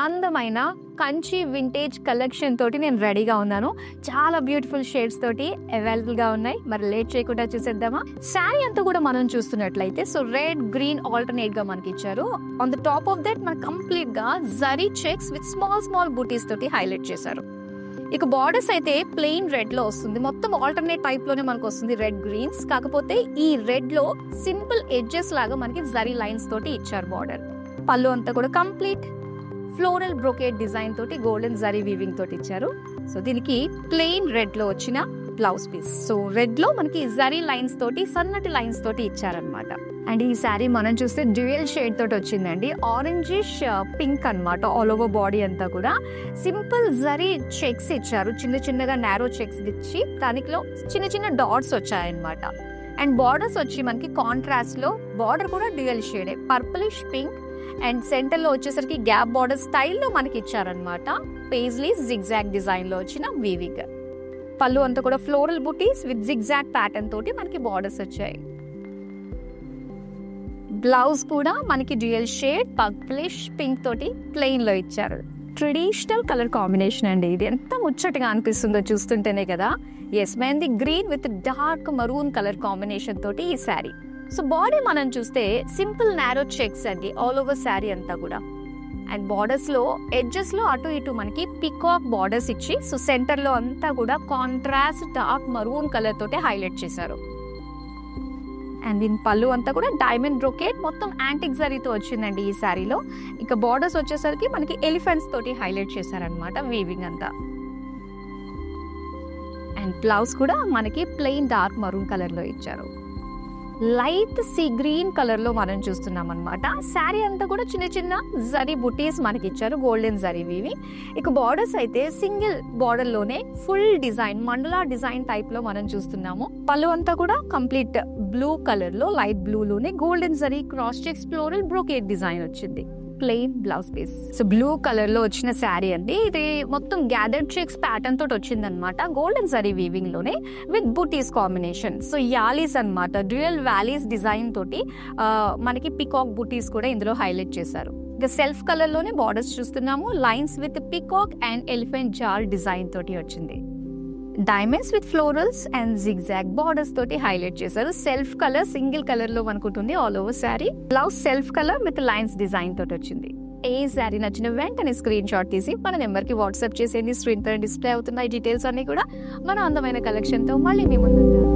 అందమైన Kanchi vintage collection తోటి నేను రెడీగా ఉన్నాను. చాలా బ్యూటిఫుల్ షేడ్స్ తోటి అవైలబుల్ గా ఉన్నాయి. మరి లేట్ చేయకుండా చూసేద్దామా. శారీ అంతా కూడా మనం చూస్తున్నట్లయితే సో రెడ్ గ్రీన్ ఆల్టర్నేట్ గా మనకి ఇచ్చారు. On the top of that మనకి కంప్లీట్ గా జరీ చెక్స్ విత్ స్మాల్ బూటీస్ తోటి హైలైట్ చేశారు. ఇక బార్డర్స్ అయితే ప్లెయిన్ రెడ్ లో వస్తుంది. మొత్తం ఆల్టర్నేట్ టైప్ లోనే మనకు వస్తుంది రెడ్ గ్రీన్స్. కాకపోతే ఈ రెడ్ లో సింపుల్ ఎడ్జెస్ లాగా మనకి జరీ లైన్స్ తోటి ఇచ్చారు బార్డర్. పళ్ళు అంతా కూడా కంప్లీట్ ఫ్లోరల్ బ్రోకేట్ డిజైన్ తోటి గోల్డెన్ జరీ వీవింగ్ తోటి ఇచ్చారు. సో దీనికి ప్లెయిన్ రెడ్ లో వచ్చిన బ్లౌజ్ పీస్. సో రెడ్ లో మనకి జరీ లైన్స్ తోటి సన్నటి లైన్స్ తోటి ఇచ్చారనమాట. అండ్ ఈ శారీ మనం చూస్తే డ్యూయల్ షేడ్ తోటి వచ్చిందండి. ఆరెంజిష్ పింక్ అన్నమాట. ఆల్ ఓవర్ బాడీ అంతా కూడా సింపుల్ జరీ చెక్స్ ఇచ్చారు. చిన్నగా నారో చెక్స్ ఇచ్చి దానిలో చిన్న డాట్స్ వచ్చాయన్నమాట. అండ్ బార్డర్స్ వచ్చి మనకి కాంట్రాస్ట్ లో బార్డర్ కూడా డ్యూయల్ షేడే పర్పులిష్ పింక్. అండ్ సెంటర్ లో వచ్చేసరికి గ్యాప్ బార్డర్ స్టైల్లో మనకి ఇచ్చారనమాట. పేజ్లీ జిగ్జాగ్ డిజైన్ లో వచ్చిన వీవింగ్. పళ్ళు అంతా కూడా floral buttis with zigzag pattern తోటి మనకి బార్డర్స్ వచ్చాయి. బ్లౌజ్ కూడా మనకి డ్యూయల్ షేడ్ పర్పులిష్ పింక్ తోటి ప్లెయిన్ లో ఇచ్చారు. ట్రెడిషనల్ కలర్ కాంబినేషన్ అండి. ఇది ఎంత ముచ్చటగా అనిపిస్తుందో చూస్తుంటేనే కదా. Yes mehndi green with dark maroon colour combination తోటి ఈ శారీ. సో బాడీ మనం చూస్తే సింపుల్ నారో చెక్స్ అండి ఆల్ ఓవర్ శారీ అంతా కూడా. అండ్ బార్డర్స్ లో ఎడ్జెస్ లో అటు ఇటు మనకి పికాక్ బార్డర్స్ ఇచ్చి సో సెంటర్ లో అంతా కూడా కాంట్రాస్ట్ డార్క్ మరూన్ కలర్ తోటి హైలైట్ చేశారు. అండ్ దీని పళ్ళు అంతా కూడా డైమండ్ బ్రోకేట్ మొత్తం యాంటిక్ జరీతో వచ్చిందండి ఈ శారీలో. ఇక బార్డర్స్ వచ్చేసరికి మనకి ఎలిఫెంట్స్ తోటి హైలైట్ చేశారనమాట వీవింగ్ అంతా. అండ్ బ్లౌజ్ కూడా మనకి ప్లెయిన్ డార్క్ మరూన్ కలర్ లో ఇచ్చారు. లైట్ సీ గ్రీన్ కలర్ లో మనం చూస్తున్నాం అనమాట. శారీ అంతా కూడా చిన్న జరీ బుటీస్ మనకి ఇచ్చారు గోల్డెన్ జరీ వీవి. ఇక బార్డర్స్ అయితే సింగిల్ బార్డర్ లోనే full design mandala design type లో మనం చూస్తున్నాము. పళ్ళు అంతా కూడా కంప్లీట్ బ్లూ కలర్ లో లైట్ బ్లూ లోనే golden zari cross checks floral brocade design వచ్చింది. Plain blouse piece. So blue colour లో వచ్చిన శారీ అండి. ఇది మొత్తం గ్యాదర్డ్ చెక్స్ ప్యాటర్న్ తోటి వచ్చింది అనమాట. గోల్డెన్ జరీ వీవింగ్ లోనే with butis combination. So yalis అనమాట. డ్యూయల్ వ్యాలీస్ డిజైన్ తోటి మనకి పికాక్ బుటీస్ కూడా ఇందులో హైలైట్ చేశారు. ఇక సెల్ఫ్ కలర్ లోనే బార్డర్స్ చూస్తున్నాము. Lines with peacock and elephant jaal design తోటి వచ్చింది. Diamonds with florals and zigzag borders తోటి హైలైట్ చేశారు. సెల్ఫ్ కలర్ సింగిల్ కలర్ లో అనుకుంటుంది all over sari. Blouse self colour with lines design తోటి వచ్చింది. ఏ శారీ నచ్చిన వెంటనే స్క్రీన్ షాట్ తీసి మన నెంబర్ కి వాట్సాప్ చేసేయండి. స్క్రీన్ పైన డిస్ప్లే అవుతున్న ఈ డీటెయిల్స్ అన్ని కూడా మన అందమైన కలెక్షన్ తో మళ్ళీ మీ ముందు ఉంటారు.